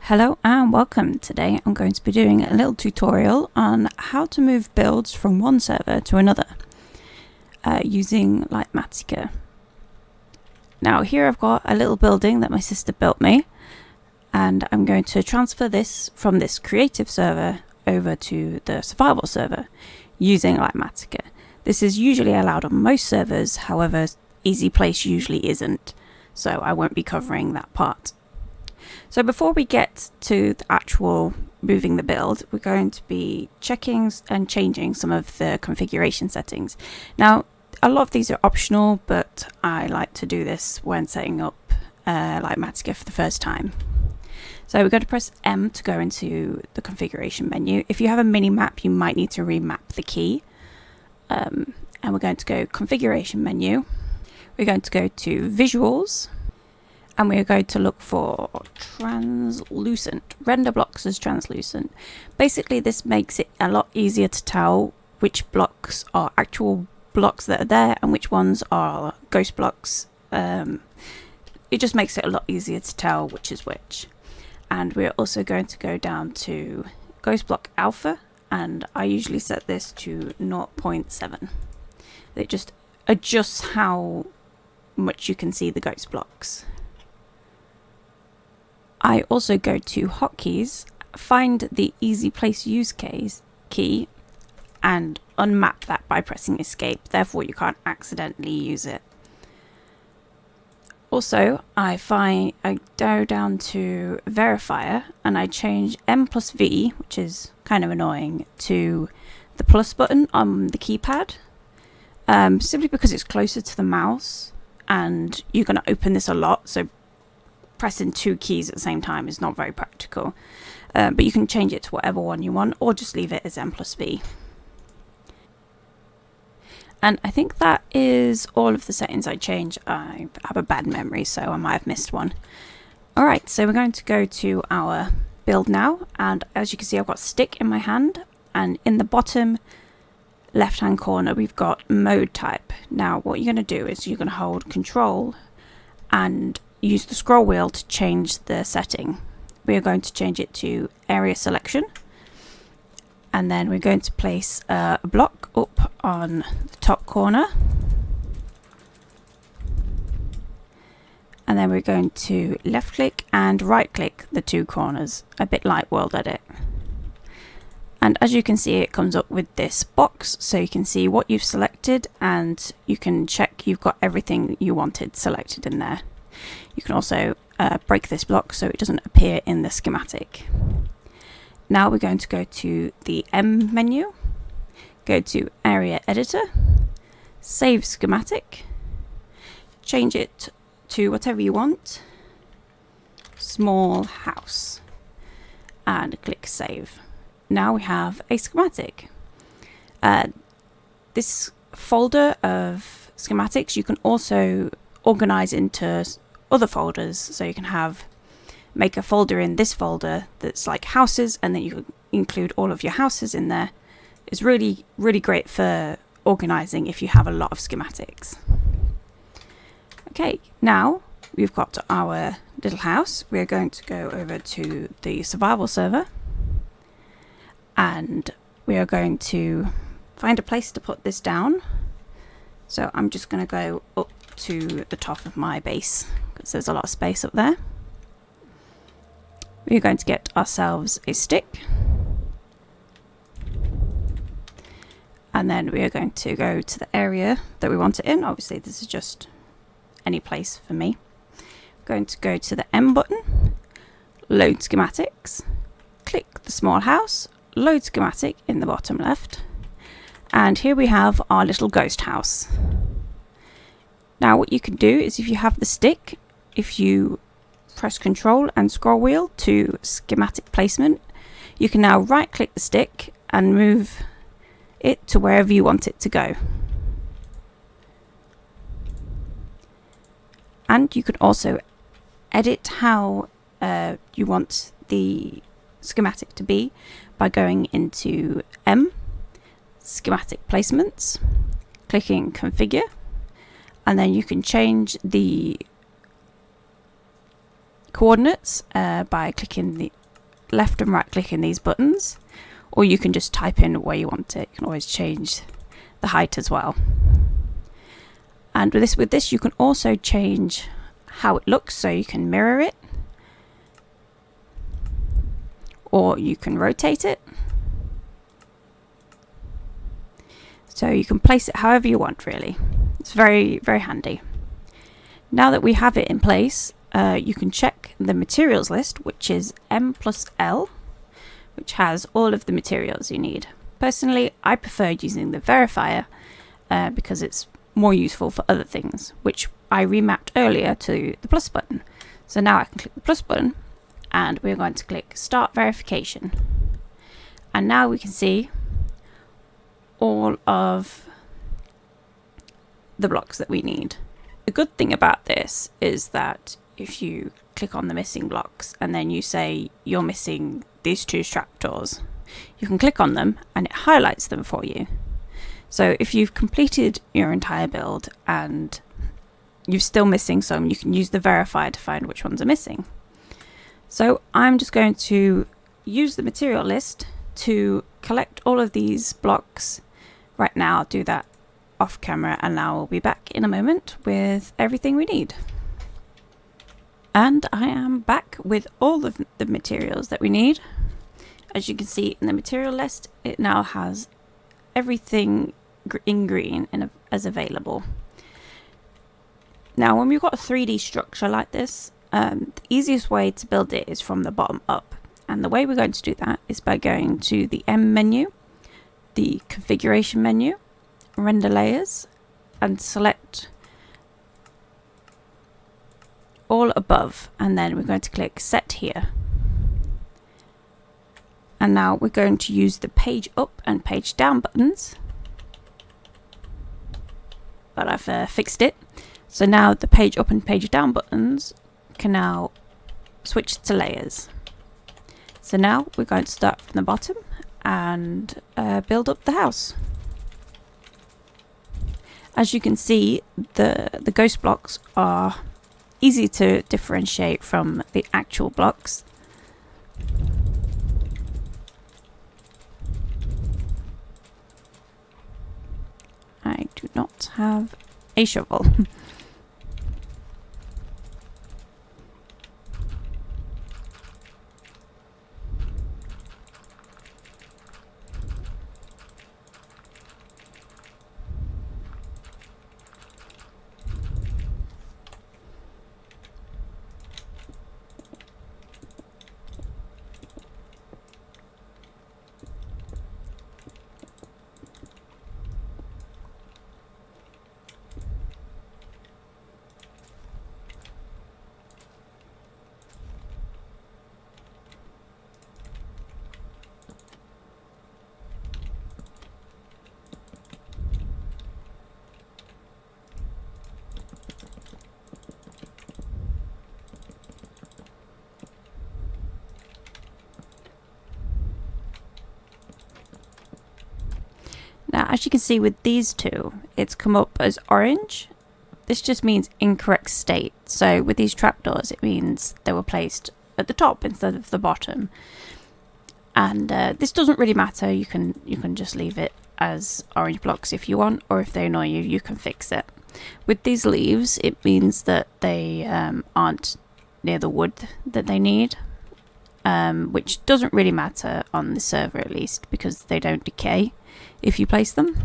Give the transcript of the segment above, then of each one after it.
Hello and welcome. Today I'm going to be doing a little tutorial on how to move builds from one server to another using Litematica. Now here I've got a little building that my sister built me, and I'm going to transfer this from this creative server over to the survival server using Litematica. This is usually allowed on most servers, however Easy Place usually isn't, so I won't be covering that part. So before we get to the actual moving the build, we're going to be checking and changing some of the configuration settings. Now, a lot of these are optional, but I like to do this when setting up Litematica for the first time. So we're going to press M to go into the configuration menu. If you have a mini map, you might need to remap the key. And we're going to go configuration menu. We're going to go to visuals. And we're going to look for translucent, render blocks as translucent. Basically, this makes it a lot easier to tell which blocks are actual blocks that are there and which ones are ghost blocks. It just makes it a lot easier to tell which is which. And we're also going to go down to ghost block alpha, and I usually set this to 0.7. It just adjusts how much you can see the ghost blocks. I also go to hotkeys, find the Easy Place use case key, and unmap that by pressing escape. Therefore, you can't accidentally use it. Also, I go down to verifier and I change M plus V, which is kind of annoying, to the plus button on the keypad, simply because it's closer to the mouse, and you're going to open this a lot, so pressing two keys at the same time is not very practical, but you can change it to whatever one you want, or just leave it as M plus V. And I think that is all of the settings I changed. I have a bad memory, so I might have missed one. Alright, so we're going to go to our build now, and as you can see I've got stick in my hand, and in the bottom left hand corner we've got mode type. Now what you're going to do is you're going to hold control and use the scroll wheel to change the setting. We are going to change it to area selection, and then we're going to place a block up on the top corner, and then we're going to left click and right click the two corners, a bit like World Edit. And as you can see, it comes up with this box, so you can see what you've selected and you can check you've got everything you wanted selected in there. You can also break this block so it doesn't appear in the schematic. Now we're going to go to the M menu, go to Area Editor, Save Schematic, change it to whatever you want, Small House, and click Save. Now we have a schematic. This folder of schematics you can also organize into other folders, so you can make a folder in this folder that's like houses, and then you can include all of your houses in there. It's really great for organizing if you have a lot of schematics. Okay, now we've got our little house. We're going to go over to the survival server, and we are going to find a place to put this down. So I'm just going to go up to the top of my base because there's a lot of space up there. We're going to get ourselves a stick, and then we are going to go to the area that we want it in. Obviously this is just any place for me. I'm going to go to the M button, load schematics, click the small house, load schematic in the bottom left, and here we have our little ghost house. Now what you can do is, if you have the stick, if you press control and scroll wheel to schematic placement, you can now right click the stick and move it to wherever you want it to go. And you can also edit how you want the schematic to be by going into M, schematic placements, clicking configure, and then you can change the coordinates by clicking the left and right clicking these buttons, or you can just type in where you want it. You can always change the height as well. And with this you can also change how it looks, so you can mirror it, or you can rotate it. So you can place it however you want, really. It's very, very handy. Now that we have it in place, you can check the materials list, which is M+L, which has all of the materials you need. Personally, I prefer using the verifier because it's more useful for other things, which I remapped earlier to the plus button. So now I can click the plus button and we're going to click Start Verification. And now we can see all of the blocks that we need. The good thing about this is that if you click on the missing blocks and then you say you're missing these two trapdoors, you can click on them and it highlights them for you. So if you've completed your entire build and you're still missing some, you can use the verifier to find which ones are missing. So I'm just going to use the material list to collect all of these blocks right now. I'll do that off camera and now we'll be back in a moment with everything we need. And I am back with all of the materials that we need. As you can see in the material list, it now has everything in green as available. Now when we've got a 3D structure like this, the easiest way to build it is from the bottom up. And the way we're going to do that is by going to the M menu, the configuration menu, render layers, and select all above, and then we're going to click set here. And now we're going to use the page up and page down buttons, but I've fixed it. So now the page up and page down buttons can now switch to layers. So now we're going to start from the bottom and build up the house. As you can see, the ghost blocks are easy to differentiate from the actual blocks. I do not have a shovel. Now, as you can see with these two, it's come up as orange. This just means incorrect state. So with these trapdoors, it means they were placed at the top instead of the bottom. And this doesn't really matter. You can just leave it as orange blocks if you want, or if they annoy you, you can fix it. With these leaves, it means that they aren't near the wood that they need, which doesn't really matter on the server at least, because they don't decay if you place them.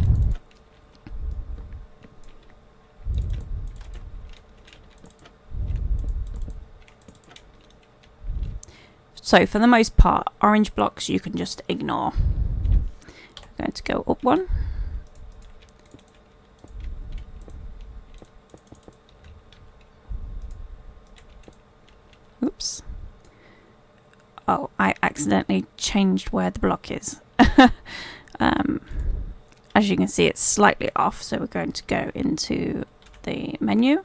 So for the most part, orange blocks you can just ignore. I'm going to go up one. Oops. Oh, I accidentally changed where the block is. As you can see, it's slightly off, so we're going to go into the menu,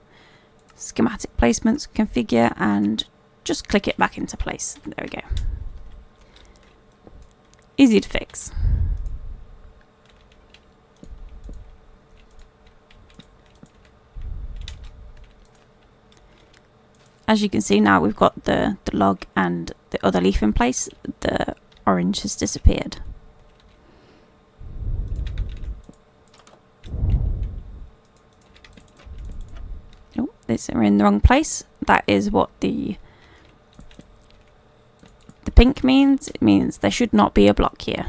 schematic placements, configure, and just click it back into place. There we go. Easy to fix. as you can see now, we've got the log and the other leaf in place. The orange has disappeared. Oh, we're in the wrong place. That is what the pink means. It means there should not be a block here.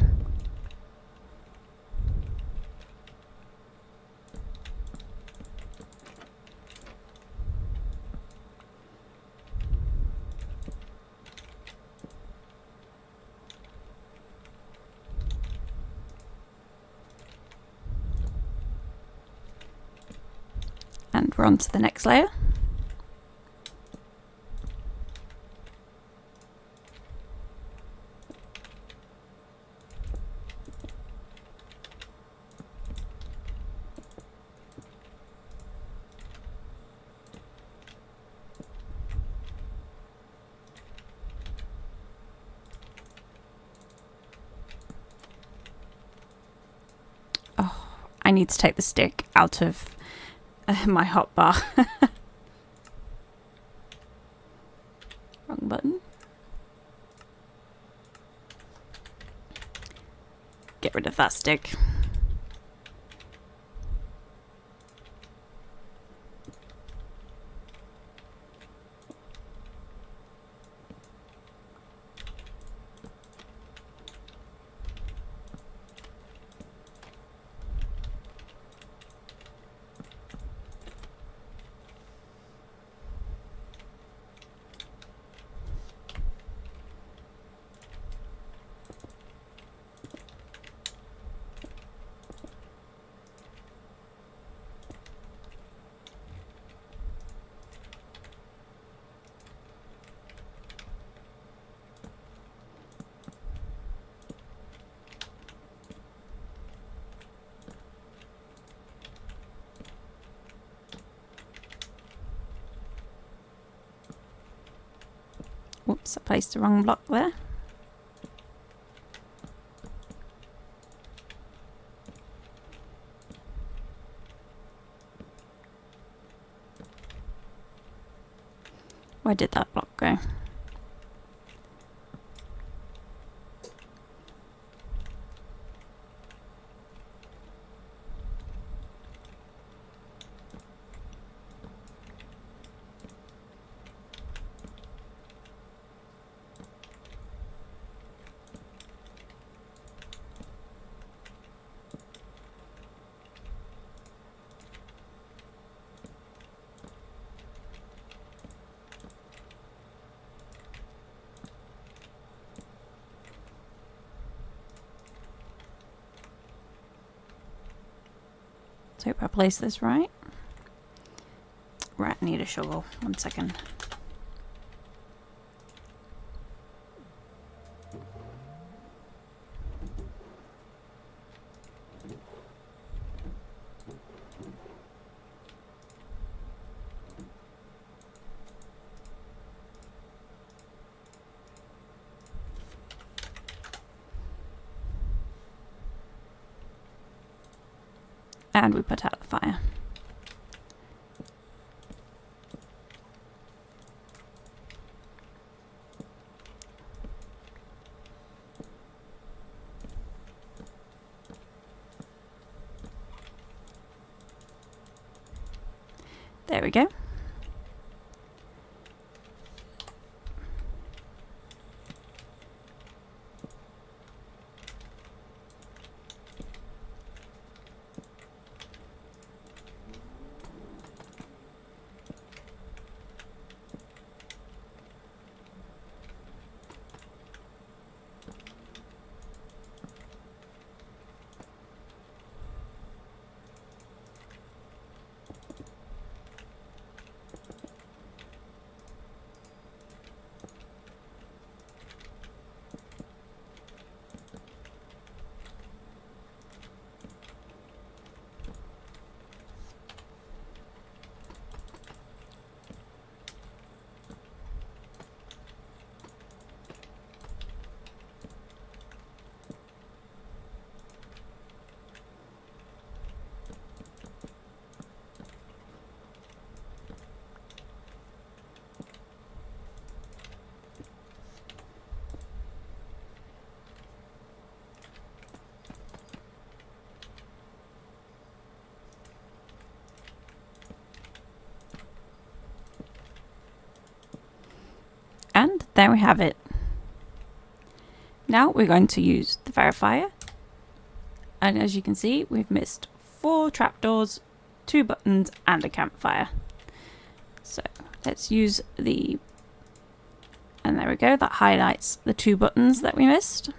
And we're on to the next layer. Oh, I need to take the stick out of my hotbar. Wrong button. Get rid of that stick. Whoops, I placed the wrong block there. Where did that block go? So hope I place this right. Right, I need a shovel. 1 second. And we put out the fire. There we go. there we have it. Now we're going to use the verifier, and as you can see, we've missed 4 trapdoors, 2 buttons and a campfire. So let's use the, and there we go, that highlights the 2 buttons that we missed.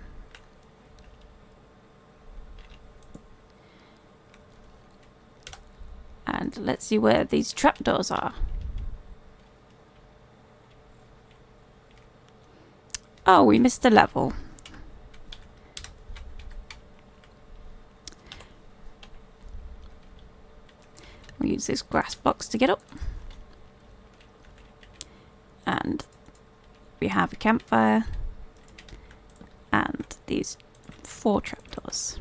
And let's see where these trapdoors are. Oh, we missed a level. We'll use this grass box to get up. And we have a campfire and these 4 trapdoors.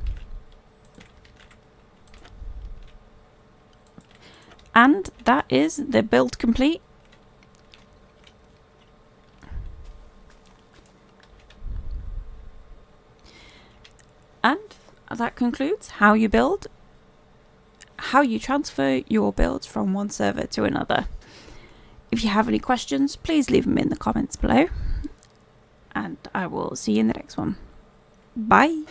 And that is the build complete. And that concludes how you build, how you transfer your builds from one server to another. If you have any questions, please leave them in the comments below. And I will see you in the next one. Bye!